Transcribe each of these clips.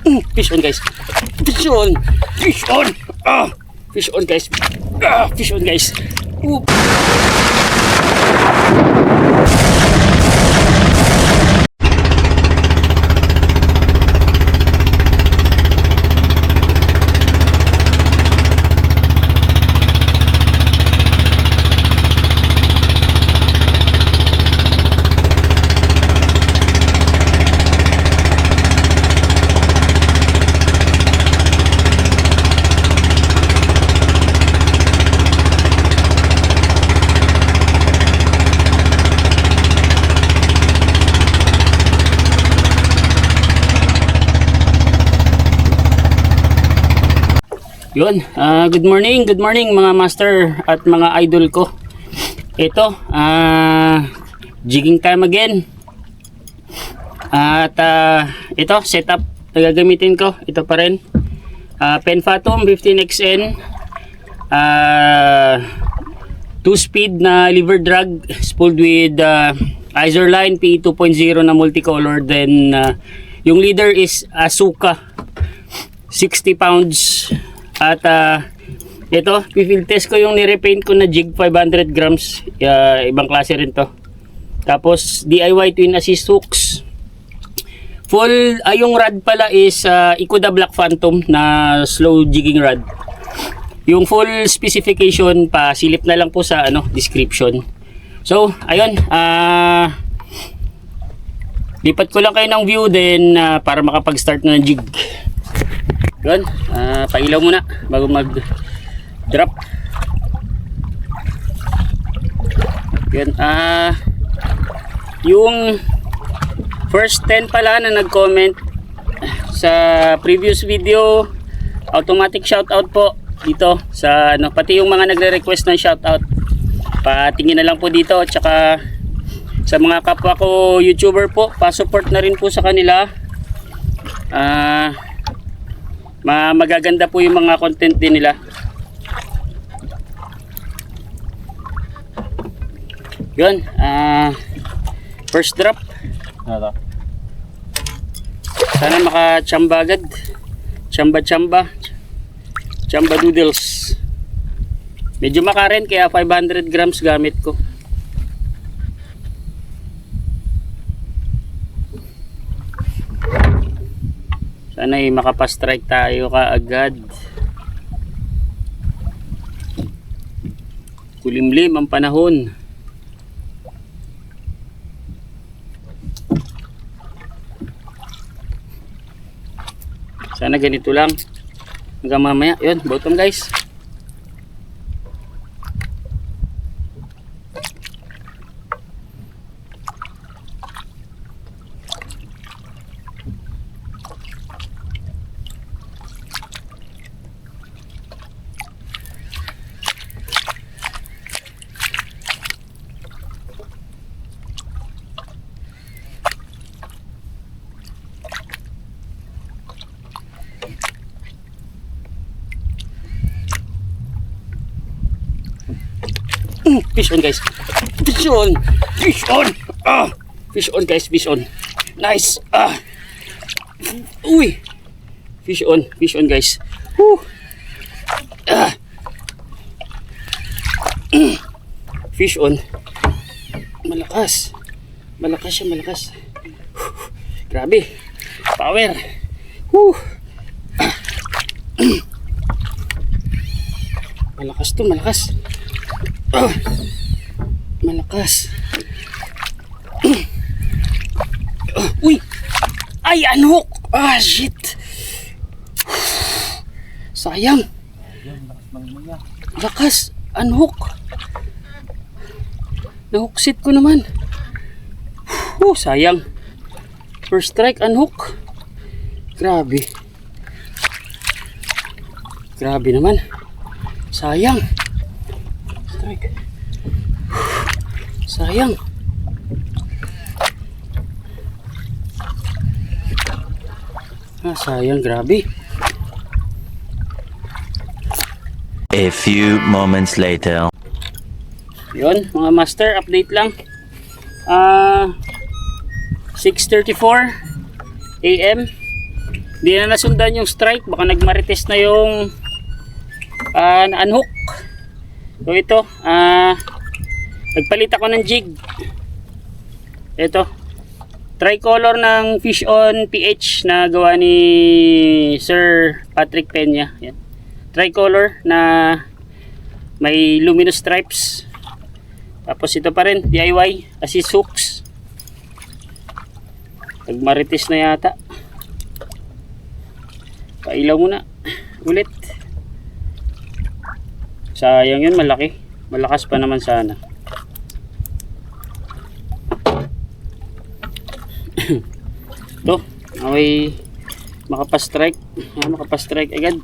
Fish on guys. Fish on. Fish on. Fish on guys. Fish on guys. Yun, good morning mga master at mga idol ko. Ito, jigging time again. At ito, setup na gagamitin ko. Ito pa rin. Pen Phantom 15XN. 2-speed na lever drag spooled with Izorline PE 2.0 na multicolor. Then, yung leader is Asuka 60 pounds. At ito, field test ko yung nirepaint ko na jig 500 grams. Ibang klase rin to. Tapos DIY twin assist hooks. Full, yung rod pala is Ikuda Black Phantom na slow jigging rod. Yung full specification pa silip na lang po sa description. So, ayun, lipat ko lang kayo ng view then para makapag-start na ng jig. Yun, pailaw muna bago mag drop. Yun, yung first 10 pala na nag-comment sa previous video, automatic shoutout po dito sa pati yung mga nagre-request ng shoutout, patingin na lang po dito. Tsaka sa mga kapwa ko YouTuber po, pa-support na rin po sa kanila. Magaganda po yung mga content din nila. Yun, first drop. Sana maka-chamba agad. Chamba doodles. Medyo makarin kaya 500 grams gamit ko. Sana makapastrike tayo kaagad. Kulimlim ang panahon. Sana ganito lang hanggang mamaya. Yun, bottom guys. Fish on guys. Fish on. Fish on. Fish on guys, fish on. Nice. Uy. Fish on guys. Fish on. Malakas. Malakas siya, malakas. Grabe. Power. Malakas to, malakas. Malakas. Uy. Ay, unhook. Shit. Sayang. Lakas. Unhook. Nahooksit ko naman. Sayang. First strike, unhook. Grabe. Grabe naman. Sayang. Strike. Sayang. Sayang, grabe. A few moments later. Yun, mga master, update lang. 6:34 AM. Hindi na nasundan yung strike, baka nagmarites na yung na-unhook. So ito, nagpalit ako ng jig. Ito, tricolor ng Fish On PH na gawa ni Sir Patrick Peña. Yan. Tricolor na may luminous stripes. Tapos ito pa rin, DIY, assist hooks. Nagmarites na yata. Pailaw muna ulit. Sayang yun, malaki. Malakas pa naman sana. Ito, away makapastrike. Makapastrike agad.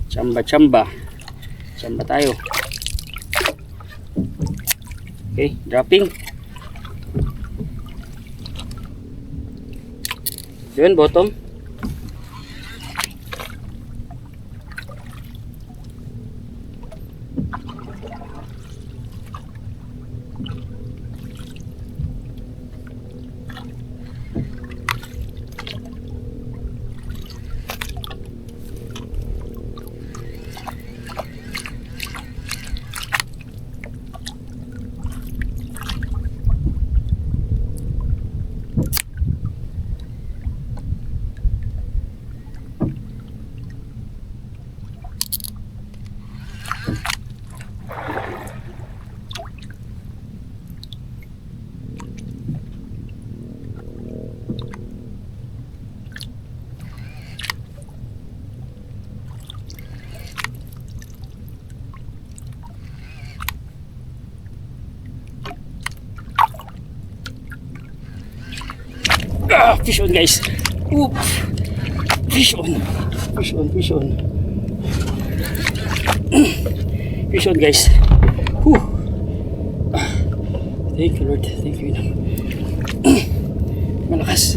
Chamba tayo. Okay, dropping. Yun, bottom. Fish on, guys. Oop. Fish on, guys. Whew. Thank you, Lord. Thank you. Malakas.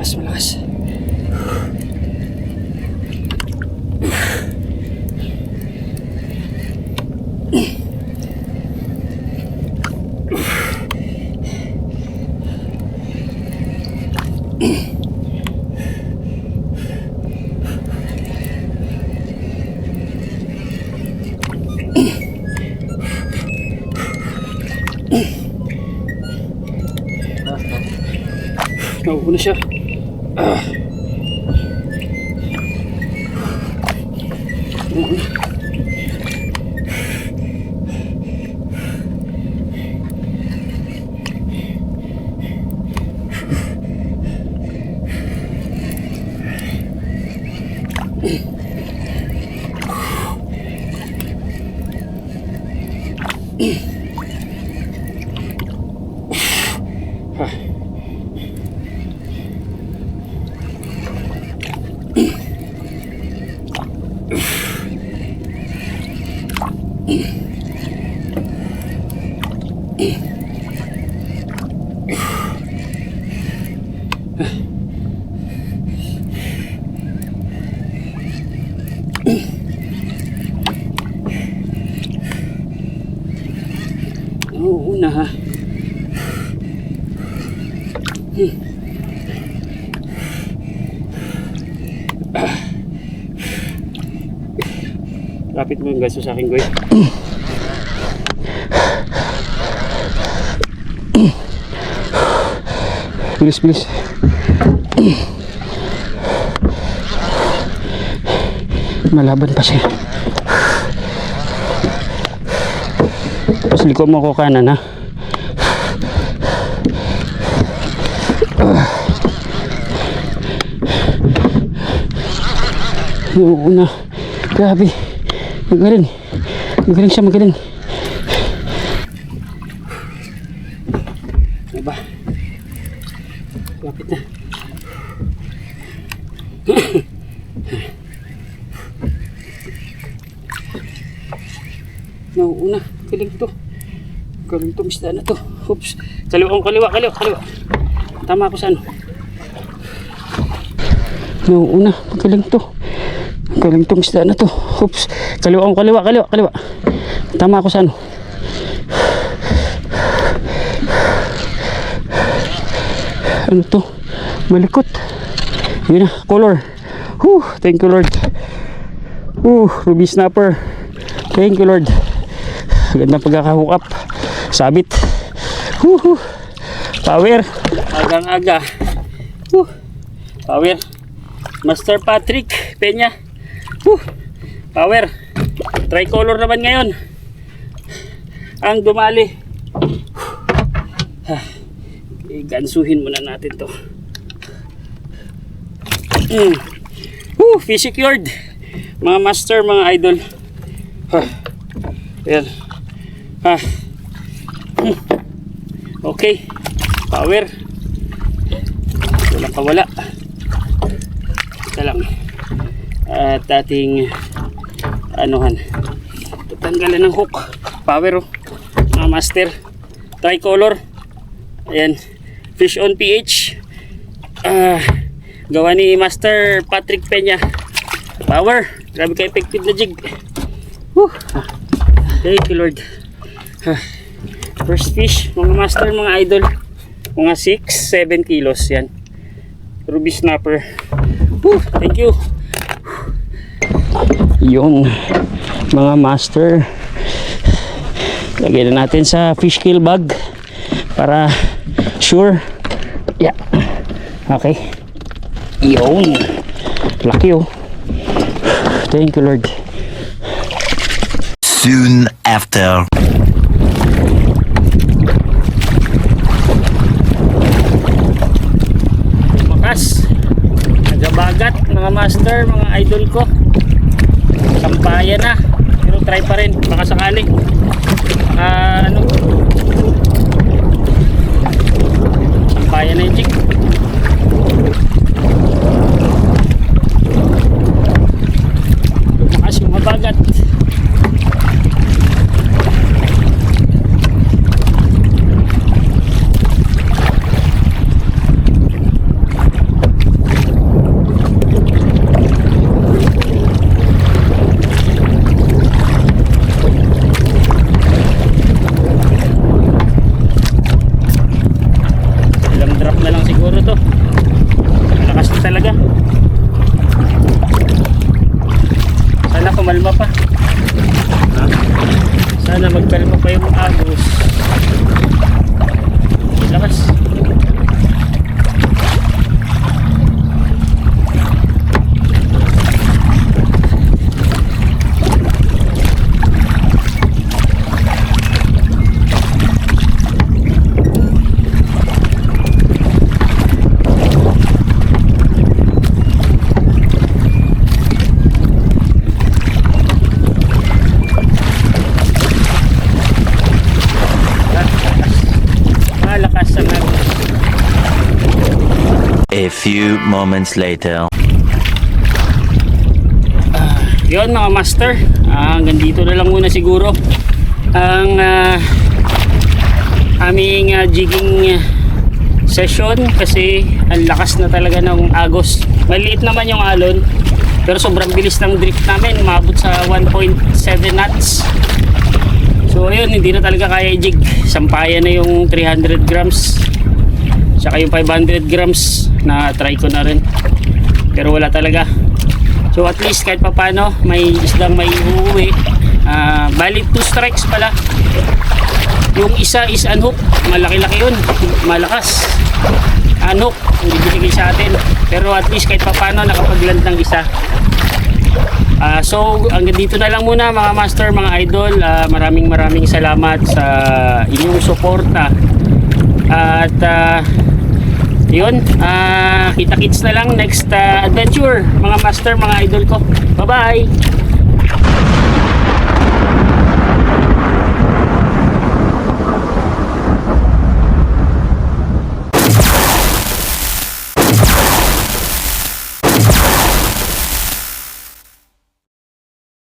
Malakas. Nauuna siya. Una ha. Lapit mo yung gaso sa akin, Goy. Please. Malaban pa siya. Tapos liko mo ko kanan, ha. Oo na. Grabe. Magaling siya. Diba? Lapit na. Galing to. Galing to, isda na to. Oops. Kaliwa. Tama ako sa ano. Yung una, magaling to. Magaling tong isda na to. Oops. Kaliwa. Tama ako sa ano. Ano to? Malikot. Yun na, color. Thank you Lord. Ruby snapper. Thank you Lord. Gandang pagkaka-hook up. Sabit. Power. Agang-aga. Power. Master Patrick Peña. Power. Tricolor naman ngayon. Ang dumali. Gansuhin muna natin to. Fish secured. Mga master, mga idol. Ayan. Okay. Power. Walang kawala. Ito lang. At ating anuhan. Tatanggalan ng hook. Power. Mga master. Tricolor. Ayan. Fish on PH. Gawa ni Master Patrick Peña. Power. Grabe ka effective na jig. Thank you Lord. First fish, mga master, mga idol. Mga 6-7 kilos yan. Ruby snapper. Thank you. Yung mga master, lagyan na natin sa fish kill bag para sure. Yeah. Okay. Yun. Laki oh. Thank you Lord. Soon after. Makas. Nagabagat mga master, mga idol ko. Sampayan na. Pero try pa rin. Baka sakali. Sampayan na yung jig. Lumakas yung mabagat. Kumalma pa. Sana magkalma pa yung agos. Lakas. A few moments later. Yun mga master, hanggang dito na lang muna siguro ang aming jigging session kasi ang lakas na talaga ng agos. Maliit naman yung alon pero sobrang bilis ng drift namin, umabot sa 1.7 knots. So ayun, hindi na talaga kaya i-jig. Sampayan na yung 300 grams saka yung 500 grams na try ko na rin pero wala talaga. So at least kahit papano may isdang may uuwi. Bali 2 strikes pala. Yung isa is unhook, malaki-laki yun, malakas unhook, hindi binigay sa atin pero at least kahit papano nakapagland ng isa. So hanggang dito na lang muna mga master, mga idol. Maraming salamat sa inyong suporta at yun, kita-kits na lang next adventure mga master, mga idol ko. Bye bye.